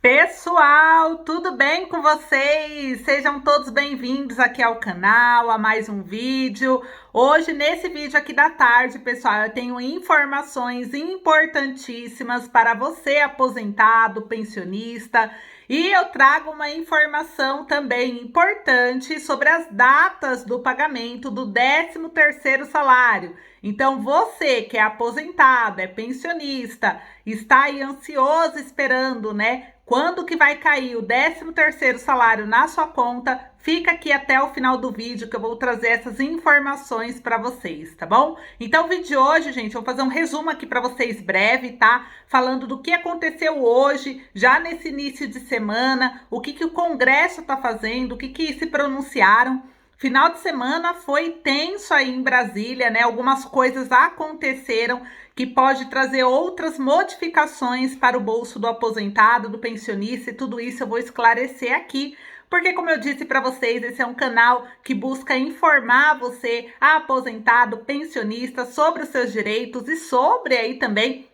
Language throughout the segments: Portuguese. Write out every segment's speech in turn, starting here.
Pessoal, tudo bem com vocês? Sejam todos bem-vindos aqui ao canal, a mais um vídeo. Hoje, nesse vídeo aqui da tarde, pessoal, eu tenho informações importantíssimas para você, aposentado, pensionista, e eu trago uma informação também importante sobre as datas do pagamento do 13º salário. Então, você que é aposentado, é pensionista, está aí ansioso esperando, né? Quando que vai cair o 13º salário na sua conta? Fica aqui até o final do vídeo que eu vou trazer essas informações para vocês, tá bom? Então, o vídeo de hoje, gente, eu vou fazer um resumo aqui para vocês breve, tá? Falando do que aconteceu hoje, já nesse início de semana, o que o Congresso tá fazendo, o que se pronunciaram. Final de semana foi tenso aí em Brasília, né? Algumas coisas aconteceram que pode trazer outras modificações para o bolso do aposentado, do pensionista, e tudo isso eu vou esclarecer aqui, porque como eu disse para vocês, esse é um canal que busca informar você, aposentado, pensionista, sobre os seus direitos e sobre aí também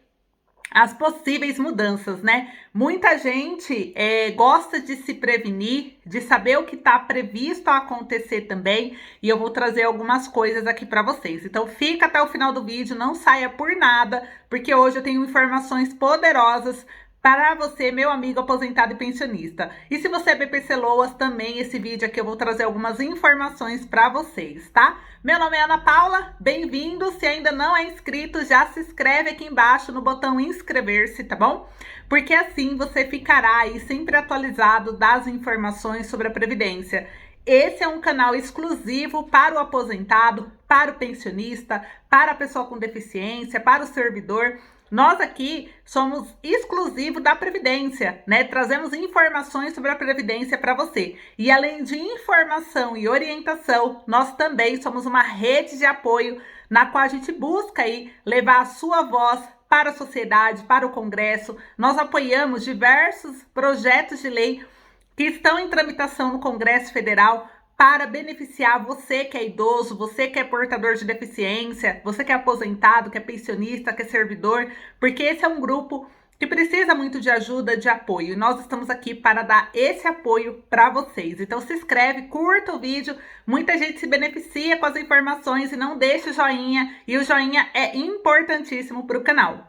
as possíveis mudanças, né? Muita gente gosta de se prevenir, de saber o que está previsto a acontecer também, e eu vou trazer algumas coisas aqui para vocês. Então fica até o final do vídeo, não saia por nada, porque hoje eu tenho informações poderosas para você, meu amigo aposentado e pensionista. E se você é BPC Loas, também esse vídeo aqui eu vou trazer algumas informações para vocês, tá? Meu nome é Ana Paula, bem-vindo. Se ainda não é inscrito, já se inscreve aqui embaixo no botão inscrever-se, tá bom? Porque assim você ficará aí sempre atualizado das informações sobre a Previdência. Esse é um canal exclusivo para o aposentado, para o pensionista, para a pessoa com deficiência, para o servidor. Nós aqui somos exclusivos da Previdência, né? Trazemos informações sobre a Previdência para você. E além de informação e orientação, nós também somos uma rede de apoio na qual a gente busca aí levar a sua voz para a sociedade, para o Congresso. Nós apoiamos diversos projetos de lei que estão em tramitação no Congresso Federal para beneficiar você que é idoso, você que é portador de deficiência, você que é aposentado, que é pensionista, que é servidor, porque esse é um grupo que precisa muito de ajuda, de apoio. E nós estamos aqui para dar esse apoio para vocês. Então se inscreve, curta o vídeo, muita gente se beneficia com as informações e não deixa o joinha, e o joinha é importantíssimo para o canal.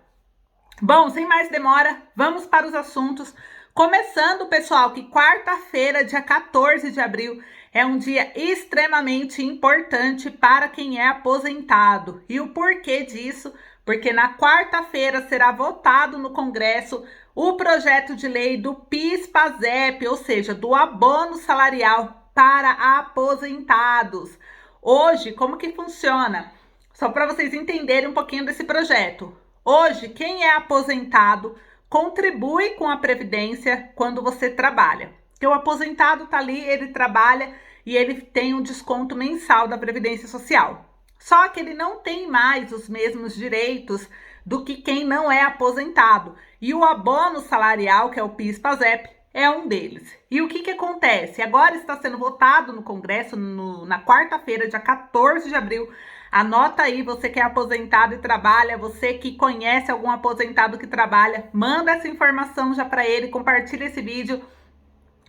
Bom, sem mais demora, vamos para os assuntos. Começando, pessoal, que quarta-feira, dia 14 de abril, é um dia extremamente importante para quem é aposentado. E o porquê disso? Porque na quarta-feira será votado no Congresso o projeto de lei do PIS/PASEP, ou seja, do abono salarial para aposentados. Hoje, como que funciona? Só para vocês entenderem um pouquinho desse projeto. Hoje, quem é aposentado contribui com a Previdência quando você trabalha. Porque o aposentado está ali, ele trabalha e ele tem um desconto mensal da Previdência Social. Só que ele não tem mais os mesmos direitos do que quem não é aposentado. E o abono salarial, que é o PIS/PASEP, é um deles. E o que acontece? Agora está sendo votado no Congresso na quarta-feira, dia 14 de abril. Anota aí, você que é aposentado e trabalha, você que conhece algum aposentado que trabalha, manda essa informação já para ele, compartilha esse vídeo,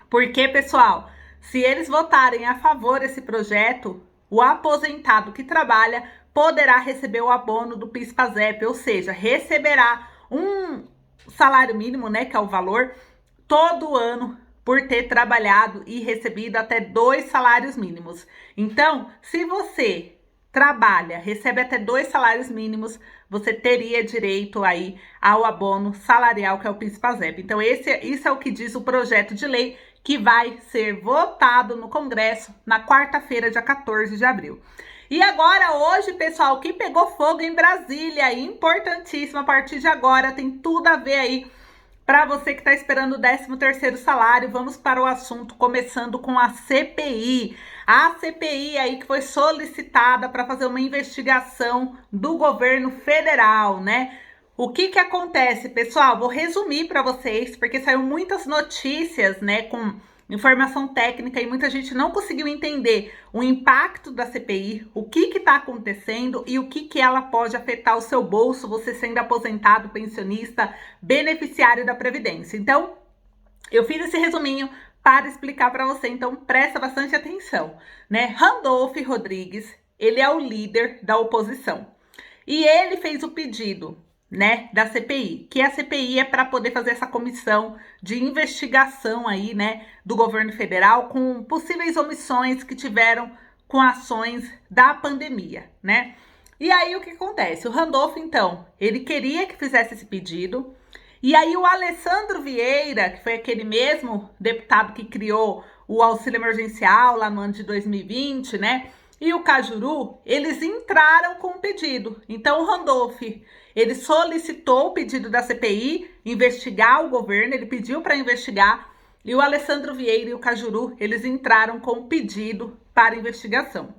porque, pessoal, se eles votarem a favor desse projeto, o aposentado que trabalha poderá receber o abono do PIS/PASEP, ou seja, receberá um salário mínimo, né, que é o valor, todo ano por ter trabalhado e recebido até 2 salários mínimos. Então, se você trabalha, recebe até 2 salários mínimos, você teria direito aí ao abono salarial, que é o PIS/PASEP. Então, isso é o que diz o projeto de lei que vai ser votado no Congresso na quarta-feira, dia 14 de abril. E agora, hoje, pessoal, que pegou fogo em Brasília, importantíssimo, a partir de agora, tem tudo a ver aí para você que está esperando o 13º salário. Vamos para o assunto, começando com a CPI. A CPI aí que foi solicitada para fazer uma investigação do governo federal, né? O que acontece, pessoal? Vou resumir para vocês, porque saiu muitas notícias, né, com informação técnica e muita gente não conseguiu entender o impacto da CPI, o que está acontecendo e o que ela pode afetar o seu bolso, você sendo aposentado, pensionista, beneficiário da Previdência. Então, Eu fiz esse resuminho para explicar para você, então presta bastante atenção, né? Randolph Rodrigues, ele é o líder da oposição. E ele fez o pedido, né, da CPI, que a CPI é para poder fazer essa comissão de investigação aí, né, do governo federal com possíveis omissões que tiveram com ações da pandemia, né? E aí o que acontece? O Randolph, então, ele queria que fizesse esse pedido. E aí o Alessandro Vieira, que foi aquele mesmo deputado que criou o auxílio emergencial lá no ano de 2020, né? E o Cajuru, eles entraram com o pedido. Então o Randolph, ele solicitou o pedido da CPI, investigar o governo, ele pediu para investigar. E o Alessandro Vieira e o Cajuru, eles entraram com o pedido para investigação.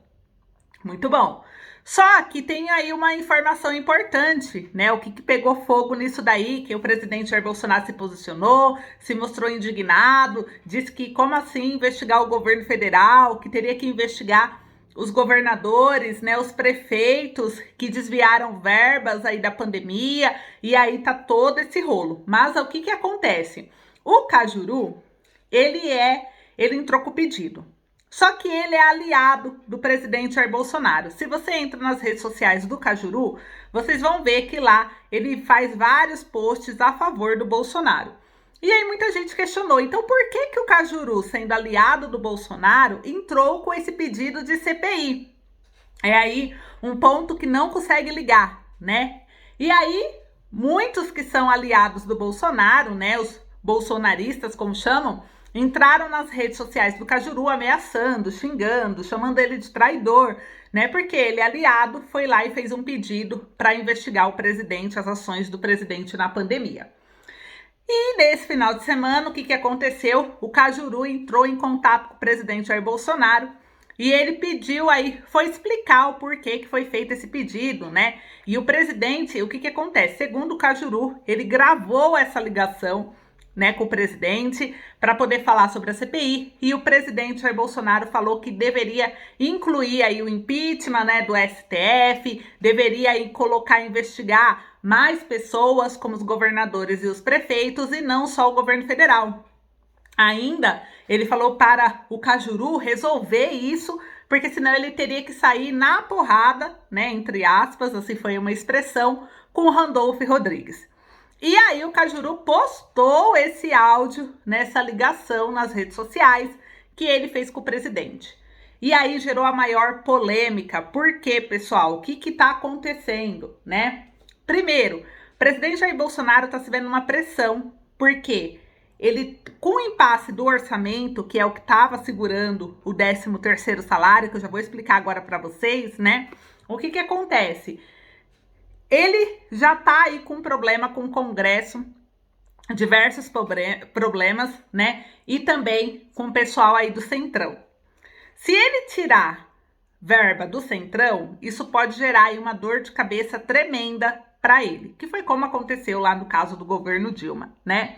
Muito bom. Só que tem aí uma informação importante, né? O que pegou fogo nisso daí, que o presidente Jair Bolsonaro se posicionou, se mostrou indignado, disse que como assim investigar o governo federal, que teria que investigar os governadores, né, os prefeitos que desviaram verbas aí da pandemia, e aí tá todo esse rolo. Mas o que acontece? O Cajuru, ele entrou com o pedido. Só que ele é aliado do presidente Jair Bolsonaro. Se você entra nas redes sociais do Cajuru, vocês vão ver que lá ele faz vários posts a favor do Bolsonaro. E aí muita gente questionou, então por que o Cajuru, sendo aliado do Bolsonaro, entrou com esse pedido de CPI? É aí um ponto que não consegue ligar, né? E aí, muitos que são aliados do Bolsonaro, né, os bolsonaristas, como chamam, entraram nas redes sociais do Cajuru ameaçando, xingando, chamando ele de traidor, né? Porque ele, aliado, foi lá e fez um pedido para investigar o presidente, as ações do presidente na pandemia. E nesse final de semana, o que aconteceu? O Cajuru entrou em contato com o presidente Jair Bolsonaro e ele pediu aí, foi explicar o porquê que foi feito esse pedido, né? E o presidente, o que acontece? Segundo o Cajuru, ele gravou essa ligação, né, com o presidente para poder falar sobre a CPI, e o presidente Jair Bolsonaro falou que deveria incluir aí o impeachment, né, do STF, deveria aí colocar, investigar mais pessoas como os governadores e os prefeitos e não só o governo federal. Ainda ele falou para o Cajuru resolver isso, porque senão ele teria que sair na porrada, né, entre aspas, assim foi uma expressão, com o Randolph Rodrigues. E aí o Cajuru postou esse áudio nessa ligação nas redes sociais que ele fez com o presidente. E aí gerou a maior polêmica. Por quê, pessoal? O que tá acontecendo, né? Primeiro, o presidente Jair Bolsonaro tá se vendo uma pressão. Por quê? Ele, com o impasse do orçamento, que é o que estava segurando o 13º salário, que eu já vou explicar agora para vocês, né? O que acontece? Ele já tá aí com problema com o Congresso, diversos problemas, né? E também com o pessoal aí do Centrão. Se ele tirar verba do Centrão, isso pode gerar aí uma dor de cabeça tremenda para ele, que foi como aconteceu lá no caso do governo Dilma, né?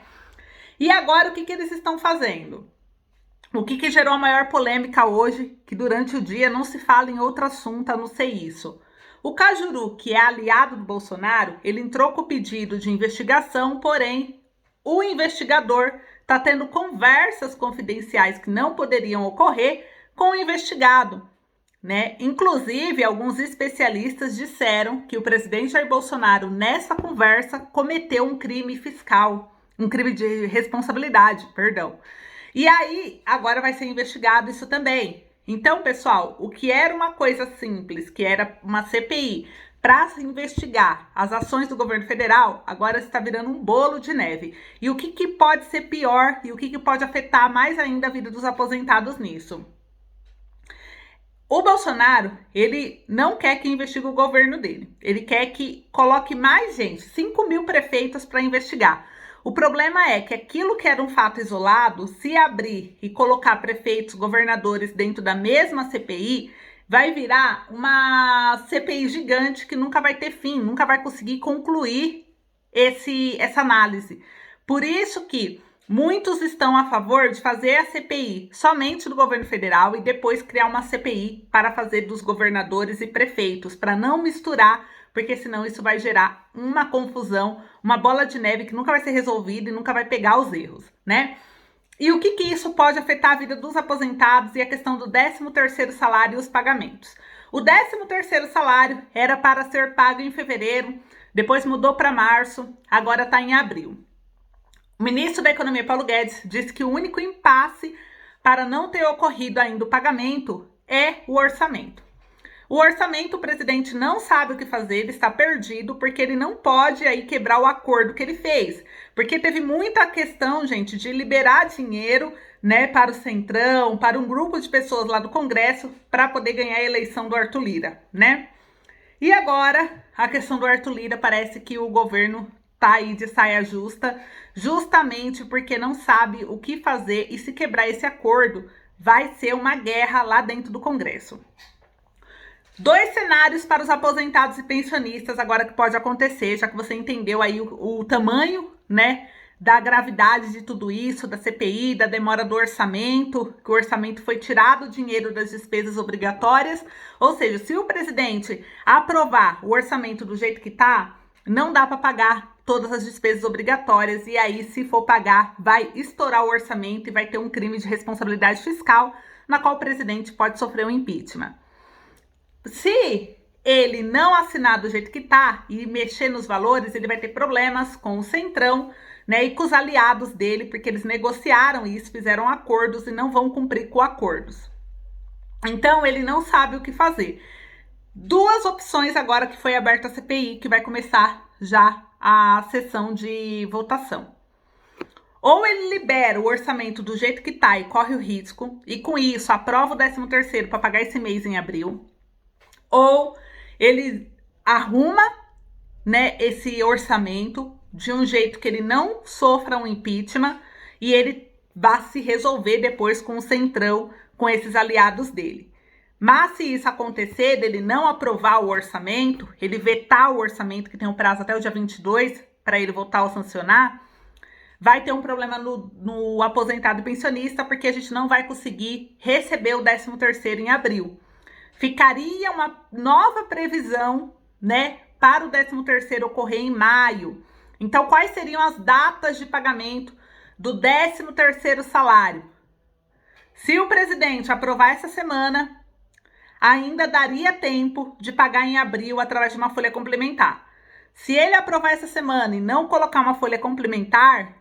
E agora o que eles estão fazendo? O que gerou a maior polêmica hoje, que durante o dia não se fala em outro assunto, a não ser isso. O Cajuru, que é aliado do Bolsonaro, ele entrou com o pedido de investigação, porém, o investigador está tendo conversas confidenciais que não poderiam ocorrer com o investigado, né? Inclusive, alguns especialistas disseram que o presidente Jair Bolsonaro, nessa conversa, cometeu um crime fiscal, um crime de responsabilidade, perdão. E aí, agora vai ser investigado isso também. Então, pessoal, o que era uma coisa simples, que era uma CPI para investigar as ações do governo federal, agora está virando um bolo de neve. E o que pode ser pior e o que pode afetar mais ainda a vida dos aposentados nisso? O Bolsonaro, ele não quer que investigue o governo dele. Ele quer que coloque mais gente, 5 mil prefeitos para investigar. O problema é que aquilo que era um fato isolado, se abrir e colocar prefeitos, governadores dentro da mesma CPI, vai virar uma CPI gigante que nunca vai ter fim, nunca vai conseguir concluir essa análise. Por isso que muitos estão a favor de fazer a CPI somente do governo federal e depois criar uma CPI para fazer dos governadores e prefeitos, para não misturar, porque senão isso vai gerar uma confusão, uma bola de neve que nunca vai ser resolvida e nunca vai pegar os erros, né? E o que isso pode afetar a vida dos aposentados e a questão do 13º salário e os pagamentos. O 13º salário era para ser pago em fevereiro, depois mudou para março, agora está em abril. O ministro da Economia, Paulo Guedes, disse que o único impasse para não ter ocorrido ainda o pagamento é o orçamento. O orçamento, o presidente não sabe o que fazer, ele está perdido, porque ele não pode aí quebrar o acordo que ele fez. Porque teve muita questão, gente, de liberar dinheiro, né, para o Centrão, para um grupo de pessoas lá do Congresso, para poder ganhar a eleição do Arthur Lira, né? E agora, a questão do Arthur Lira, parece que o governo tá aí de saia justa, justamente porque não sabe o que fazer, e se quebrar esse acordo, vai ser uma guerra lá dentro do Congresso. Dois cenários para os aposentados e pensionistas agora que pode acontecer, já que você entendeu aí o tamanho, né, da gravidade de tudo isso, da CPI, da demora do orçamento, que o orçamento foi tirado o dinheiro das despesas obrigatórias, ou seja, se o presidente aprovar o orçamento do jeito que tá, não dá para pagar todas as despesas obrigatórias, e aí, se for pagar, vai estourar o orçamento e vai ter um crime de responsabilidade fiscal, na qual o presidente pode sofrer um impeachment. Se ele não assinar do jeito que tá e mexer nos valores, ele vai ter problemas com o Centrão, né, e com os aliados dele, porque eles negociaram isso, fizeram acordos e não vão cumprir com acordos. Então, ele não sabe o que fazer. Duas opções agora que foi aberta a CPI, que vai começar já a sessão de votação. Ou ele libera o orçamento do jeito que tá e corre o risco, e com isso aprova o 13º para pagar esse mês em abril, ou ele arruma, né, esse orçamento de um jeito que ele não sofra um impeachment e ele vá se resolver depois com o Centrão, com esses aliados dele. Mas se isso acontecer, dele não aprovar o orçamento, ele vetar o orçamento, que tem um prazo até o dia 22 para ele voltar a sancionar, vai ter um problema no aposentado e pensionista, porque a gente não vai conseguir receber o 13º em abril. Ficaria uma nova previsão, né, para o 13º ocorrer em maio. Então, quais seriam as datas de pagamento do 13º salário? Se o presidente aprovar essa semana, ainda daria tempo de pagar em abril através de uma folha complementar. Se ele aprovar essa semana e não colocar uma folha complementar,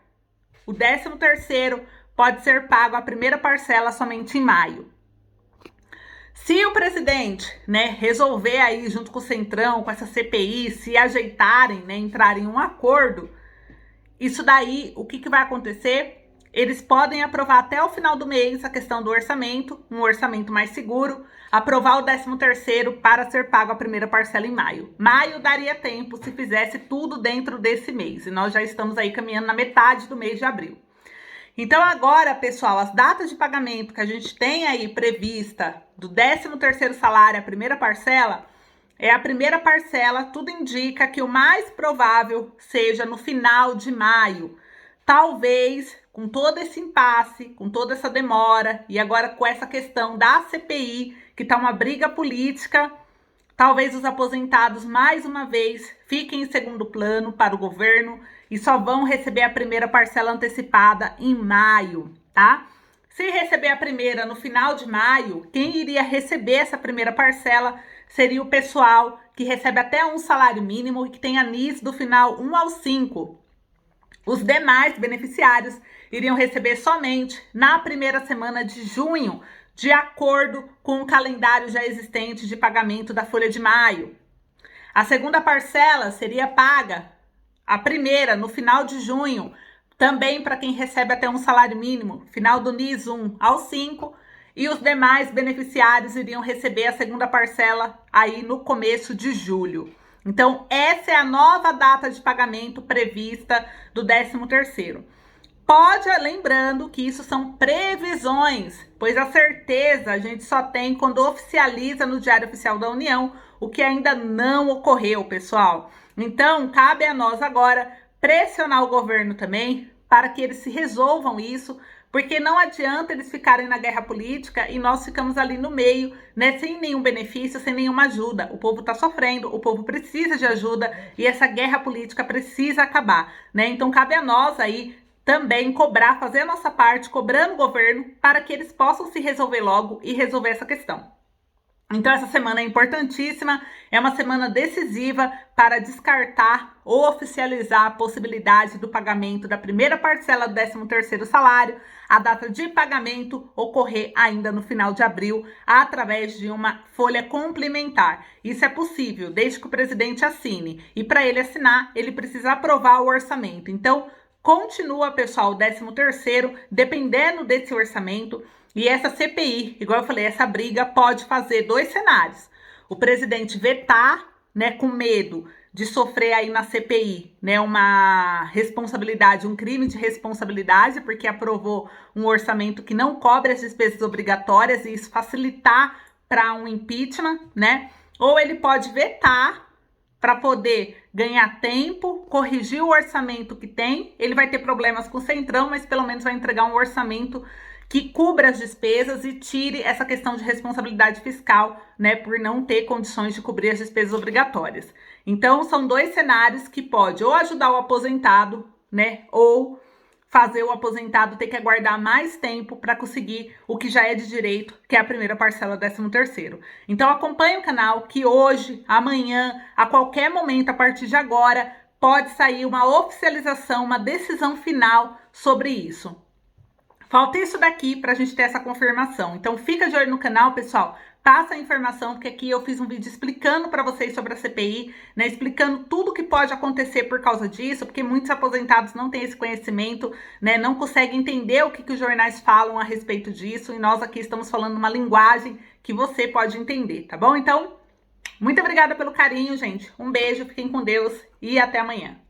o 13º pode ser pago a primeira parcela somente em maio. Se o presidente, né, resolver aí junto com o Centrão, com essa CPI, se ajeitarem, né, entrarem em um acordo, isso daí, o que vai acontecer? Eles podem aprovar até o final do mês a questão do orçamento, um orçamento mais seguro, aprovar o 13º para ser pago a primeira parcela em maio. Maio daria tempo se fizesse tudo dentro desse mês, e nós já estamos aí caminhando na metade do mês de abril. Então agora, pessoal, as datas de pagamento que a gente tem aí prevista do 13º salário, a primeira parcela, é a primeira parcela, tudo indica que o mais provável seja no final de maio. Talvez, com todo esse impasse, com toda essa demora, e agora com essa questão da CPI, que tá uma briga política, talvez os aposentados, mais uma vez, fiquem em segundo plano para o governo e só vão receber a primeira parcela antecipada em maio, tá? Se receber a primeira no final de maio, quem iria receber essa primeira parcela seria o pessoal que recebe até um salário mínimo e que tem anis do final 1 ao 5. Os demais beneficiários iriam receber somente na primeira semana de junho, de acordo com o calendário já existente de pagamento da folha de maio. A segunda parcela seria paga, a primeira, no final de junho, também para quem recebe até um salário mínimo, final do NIS 1 ao 5, e os demais beneficiários iriam receber a segunda parcela aí no começo de julho. Então, essa é a nova data de pagamento prevista do 13º. Lembrando que isso são previsões, pois a certeza a gente só tem quando oficializa no Diário Oficial da União, o que ainda não ocorreu, pessoal. Então, cabe a nós agora pressionar o governo também para que eles se resolvam isso, porque não adianta eles ficarem na guerra política e nós ficamos ali no meio, né, sem nenhum benefício, sem nenhuma ajuda. O povo está sofrendo, o povo precisa de ajuda e essa guerra política precisa acabar, né? Então, cabe a nós aí também cobrar, fazer a nossa parte, cobrando o governo para que eles possam se resolver logo e resolver essa questão. Então, essa semana é importantíssima, é uma semana decisiva para descartar ou oficializar a possibilidade do pagamento da primeira parcela do 13º salário, a data de pagamento ocorrer ainda no final de abril, através de uma folha complementar. Isso é possível, desde que o presidente assine. E para ele assinar, ele precisa aprovar o orçamento. Então, continua, pessoal, o 13º, dependendo desse orçamento. E essa CPI, igual eu falei, essa briga pode fazer dois cenários. O presidente vetar, né, com medo de sofrer aí na CPI, né, uma responsabilidade, um crime de responsabilidade, porque aprovou um orçamento que não cobre as despesas obrigatórias e isso facilitar para um impeachment, né? Ou ele pode vetar para poder ganhar tempo, corrigir o orçamento que tem. Ele vai ter problemas com o Centrão, mas pelo menos vai entregar um orçamento que cubra as despesas e tire essa questão de responsabilidade fiscal, né, por não ter condições de cobrir as despesas obrigatórias. Então, são dois cenários que pode ou ajudar o aposentado, né, ou fazer o aposentado ter que aguardar mais tempo para conseguir o que já é de direito, que é a primeira parcela do 13º. Então, acompanhe o canal que hoje, amanhã, a qualquer momento, a partir de agora, pode sair uma oficialização, uma decisão final sobre isso. Falta isso daqui para a gente ter essa confirmação. Então, fica de olho no canal, pessoal. Passa a informação, porque aqui eu fiz um vídeo explicando para vocês sobre a CPI, né? Explicando tudo que pode acontecer por causa disso, porque muitos aposentados não têm esse conhecimento, né? Não conseguem entender o que os jornais falam a respeito disso. E nós aqui estamos falando uma linguagem que você pode entender, tá bom? Então, muito obrigada pelo carinho, gente. Um beijo, fiquem com Deus e até amanhã.